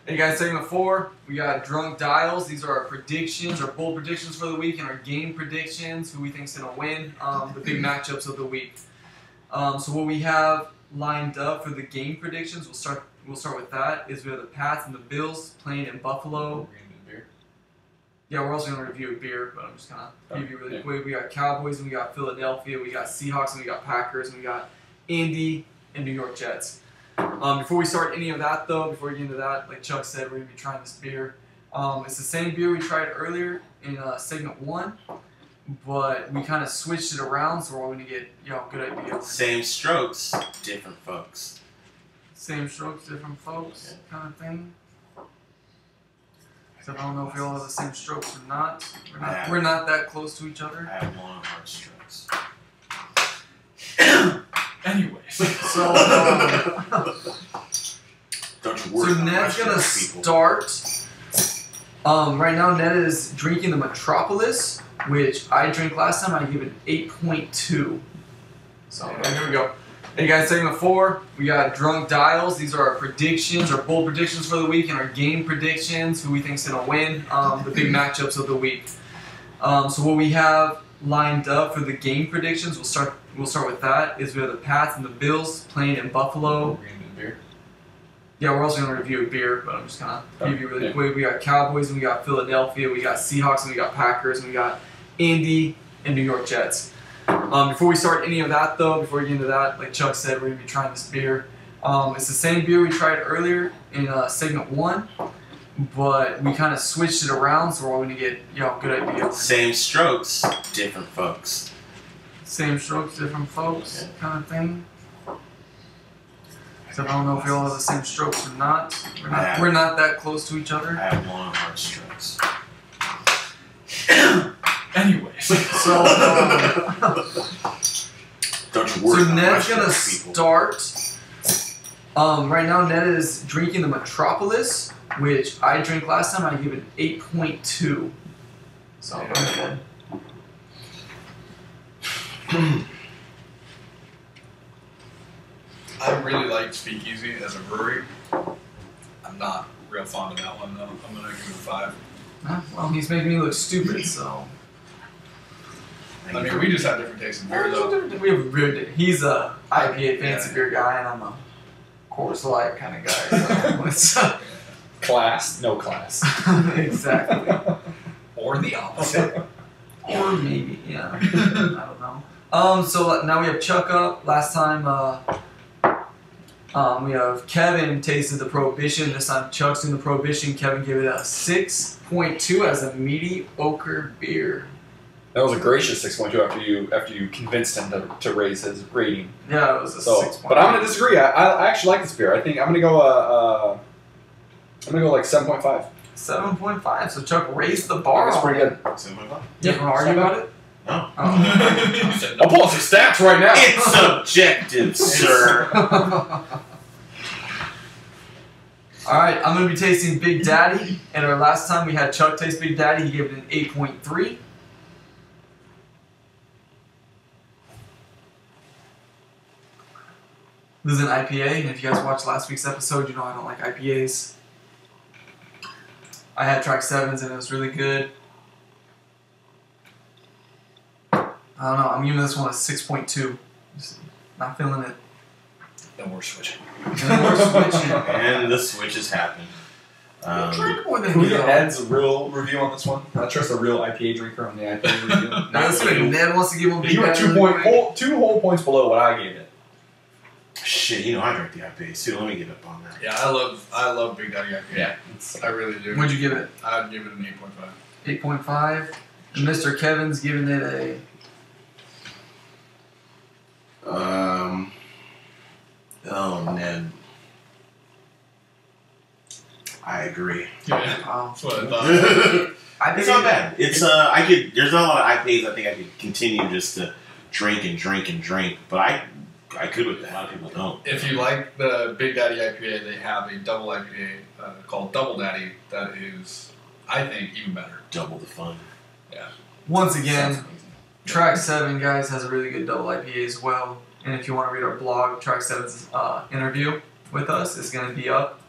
Hey guys, segment 4, we got drunk dials. These are our predictions, our bold predictions for the week, and our game predictions, who we think's gonna win, the big matchups of the week. So what we have lined up for the game predictions, we'll start with that. Is we have the Pats and the Bills playing in Buffalo. Yeah, we're also gonna review a beer, but I'm just gonna preview really quick. We got Cowboys and we got Philadelphia. We got Seahawks and we got Packers and we got Indy and New York Jets. Before we start any of that, though, before we get into that, like Chuck said, we're going to be trying this beer. It's the same beer we tried earlier in segment 1, but we kind of switched it around, so we're all going to get, a good idea. Same strokes, different folks. Same strokes, different folks, kind of thing. So I don't know if we all have the same strokes or not. We're not that close to each other. I have long, hard strokes. Anyways, so don't you worry. So Ned's gonna start. Right now, Ned is drinking the Metropolis, which I drank last time. I gave it an 8.2. So here we go. Hey guys, segment 4, we got drunk dials. These are our predictions, our bold predictions for the week, and our game predictions, who we think's gonna win, the big matchups of the week. So what we have lined up for the game predictions, we'll start with that. Is we have the Pats and the Bills playing in Buffalo. Yeah, we're also gonna review a beer, but I'm just gonna preview really quick. We got Cowboys and we got Philadelphia. We got Seahawks and we got Packers and we got Indy and New York Jets. Before we start any of that, though, before we get into that, like Chuck said, we're gonna be trying this beer. It's the same beer we tried earlier in segment 1. But we kind of switched it around, so we're all going to get, good idea. Same strokes, different folks. Same strokes, different folks, kind of thing. So I don't know if we all have the same strokes or not. We're not that close to each other. I have long, hard strokes. anyways, So don't you worry. So Ned's going to start. Right now, Ned is drinking the Metropolis, which I drank last time. I gave it an 8.2. So I really like Speakeasy as a brewery. I'm not real fond of that one though. I'm gonna give it a 5. Well, he's making me look stupid, so. I mean, we just have different tastes in beer though. We have a beer. He's a IPA fancy beer guy, and I'm a Coors Light kind of guy. So Class, no class. exactly. Or the opposite. Or maybe, yeah. I don't know. So now we have Chuck up. Last time, we have Kevin tasted the Prohibition. This time Chuck's doing the Prohibition. Kevin gave it a 6.2 as a mediocre beer. That was a gracious 6.2 after you convinced him to raise his rating. Yeah, it was a 6.2. But I'm gonna disagree. I actually like this beer. I think I'm gonna go like 7.5. 7.5. So Chuck raised the bar. That's pretty good. 7.5. You want to argue about it? No. Oh. I'll pull up some stats right now. It's subjective, sir. Alright, I'm going to be tasting Big Daddy. And our last time we had Chuck taste Big Daddy, he gave it an 8.3. This is an IPA, and if you guys watched last week's episode, you know I don't like IPAs. I had Track 7s and it was really good. I don't know, I'm giving this one a 6.2. Just not feeling it. Then we're switching. And we're switching. And the switch has happened. Drink more than Can we me, get though. Ned's real review on this one? I trust a real IPA drinker on the IPA review. Now let's see what Ned wants to give one Big You were Daddy. 2 whole points below what I gave it. Shit, I drank the IPA too. Let me get up on that. Yeah, I love Big Daddy IPA. Yeah. I really do. What'd you give it? I'd give it an 8.5. 8.5. And Mr. Kevin's giving it a... Oh, Ned. I agree. Yeah, Wow. that's what I thought. It's not bad. It's there's not a lot of IPAs I think I could continue just to drink and drink and drink, but I could with that. A lot of people don't. If you like the Big Daddy IPA, they have a double IPA called Double Daddy that is, I think, even better. Double the fun. Yeah. Once again, Track 7, guys, has a really good double IPA as well. And if you want to read our blog, Track 7's interview with us is going to be up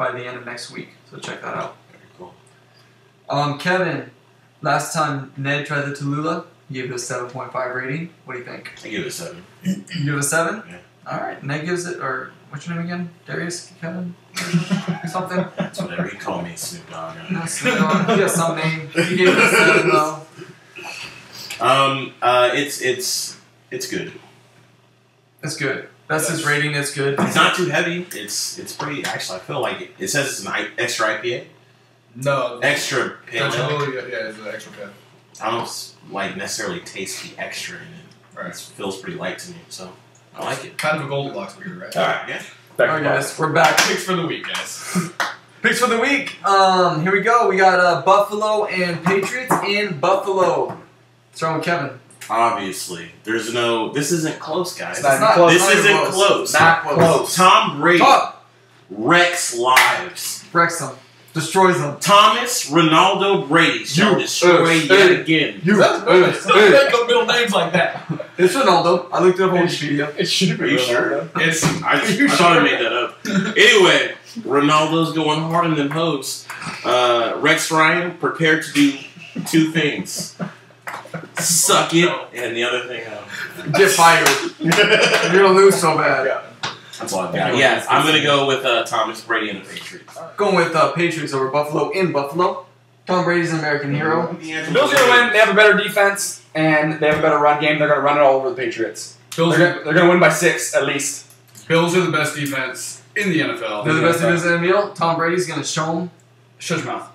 by the end of next week. So check that out. Very cool. Kevin, last time Ned tried the Tallulah, he gave it a 7.5 rating. What do you think? I give it a 7. You give it a 7? Yeah. All right. Ned gives it, or what's your name again? Darius? Kevin? Something? That's whatever. He called me Snoop Dogg. No, Snoop Dogg. He has some name. He gave it a 7 though. It's good. It's good. That's his rating. It's good. It's not too heavy. It's pretty. Actually, I feel like it says it's an extra IPA. No. Extra pale ale. Yeah, it's an extra pale. I don't like necessarily taste the extra in it. Right. It feels pretty light to me, so I like it. Kind of a Goldilocks beer, right? All right, yeah. Alright guys, we're back. Picks for the week, guys. Picks for the week. Here we go. We got Buffalo and Patriots in Buffalo. What's wrong with Kevin? Obviously, there's no. This isn't close, guys. It's not close. This Not even isn't close. Not close. Tom Brady Top. wrecks lives. Wrecks them. Destroys them. Thomas Ronaldo Brady shall destroy yet again. That's make up middle names like that. It's Ronaldo. I looked it up on Wikipedia. It should be. Are you sure? It's I thought I made that up. Anyway, Ronaldo's going hard in them hoes. Rex Ryan prepared to do 2 things. Suck it, and the other thing, Get fired. You're gonna lose so bad. Yeah. that's all I've got. Yeah, I'm going to go with Thomas Brady and the Patriots. Going with Patriots over Buffalo in Buffalo. Tom Brady's an American hero. The Bills are going to win. They have a better defense, and they have a better run game. They're going to run it all over the Patriots. Bills They're going to win by 6 at least. Bills are the best defense in the NFL. They're the best defense in the NFL. Tom Brady's gonna show them. Shut your mouth.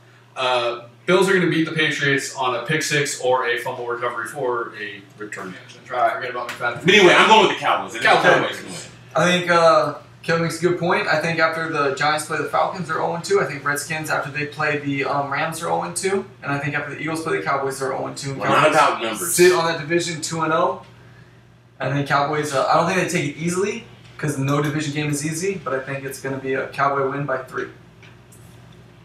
Bills are going to beat the Patriots on a pick 6 or a fumble recovery for a return catch. Try to forget about McFadden. But anyway, I'm going with the Cowboys. The Cowboys can win. I think Kevin makes a good point. I think after the Giants play the Falcons, they're 0-2. I think Redskins, after they play the Rams, are 0-2. And I think after the Eagles play the Cowboys, they're 0-2. Well, not about numbers. Sit on that division 2-0. I think Cowboys, I don't think they take it easily because no division game is easy, but I think it's going to be a Cowboy win by 3.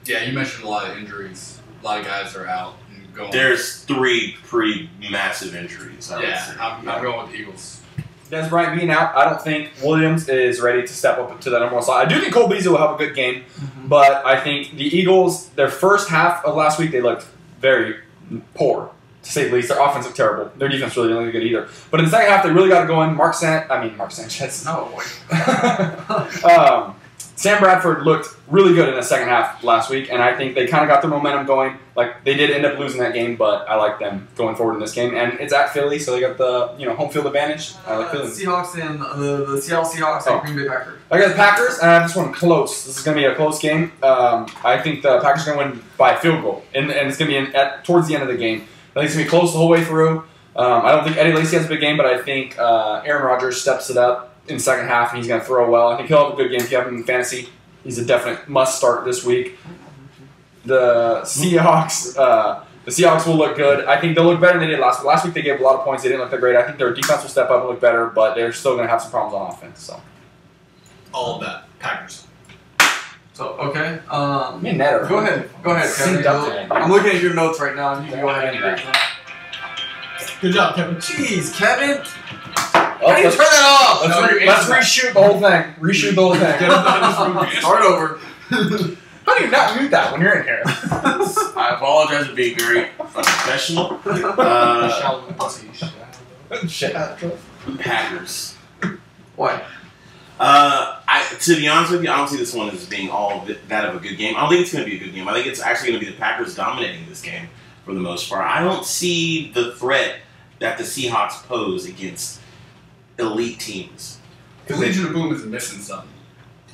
Yeah, you mentioned a lot of injuries. A lot of guys are out and going. There's 3 pretty massive injuries. I would say. I'm going with the Eagles. Des Bryant being out, I don't think Williams is ready to step up to that number 1 slot. I do think Cole Beasley will have a good game, but I think the Eagles, their first half of last week, they looked very poor, to say the least. Their offense looked terrible. Their defense really didn't look good either. But in the second half, they really got to go in. Mark Sanchez. No. Sam Bradford looked really good in the second half last week, and I think they kind of got their momentum going. Like, they did end up losing that game, but I like them going forward in this game. And it's at Philly, so they got the home field advantage. I like Philly. Seahawks and the Seattle Seahawks and Green Bay Packers. I got the Packers, and I have this one close. This is going to be a close game. I think the Packers are going to win by a field goal, and it's going to be towards the end of the game. I think it's going to be close the whole way through. I don't think Eddie Lacy has a big game, but I think Aaron Rodgers steps it up in the second half, and he's going to throw well. I think he'll have a good game if you have him in fantasy. He's a definite must start this week. The Seahawks will look good. I think they'll look better than they did last week. Last week they gave a lot of points. They didn't look that great. I think their defense will step up and look better, but they're still going to have some problems on offense. So All of that. Packers. So, okay. me and Ned are Go ahead, Kevin. synced up today. I'm looking at your notes right now, and you can go ahead and read them. Good job, Kevin. Jeez, Kevin. Oh, How do you turn that off? let's reshoot the whole thing. Reshoot the whole thing. Start over. How do you not mute that when you're in here? I apologize for being very unprofessional. Shit. Packers. Why? To be honest with you, I don't see this one as being all that of a good game. I don't think it's going to be a good game. I think it's actually going to be the Packers dominating this game for the most part. I don't see the threat that the Seahawks pose against elite teams. The Legion of Boom is missing something.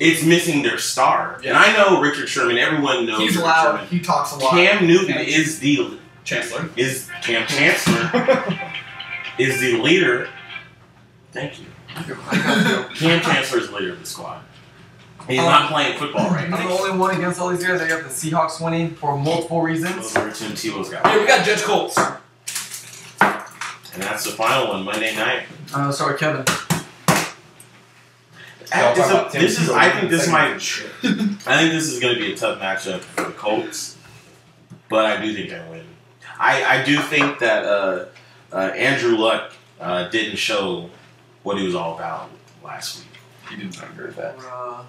It's missing their star. Yeah. And I know Richard Sherman. Everyone knows He's Richard loud. Sherman. He talks a lot. Cam Newton is the Chancellor. Cam Chancellor is the leader. Thank you. Cam Chancellor is the leader of the squad. He's not playing football right He's the now. only one against all these guys. I got the Seahawks winning for multiple reasons. Those are Tim Tebow's guys. Yeah, we got Judge Colts. And that's the final one, Monday night. Sorry, Kevin. I think this is going to be a tough matchup for the Colts, but I do think they'll win. I do think that Andrew Luck didn't show what he was all about last week. He didn't agree with that.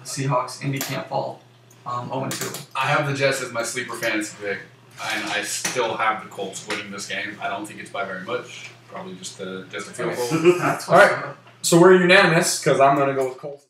Seahawks, Indy can't fall. 0-2. I have the Jets as my sleeper fantasy pick, and I still have the Colts winning this game. I don't think it's by very much. Probably just a field goal. That's All right. So we're unanimous because I'm going to go with Colts.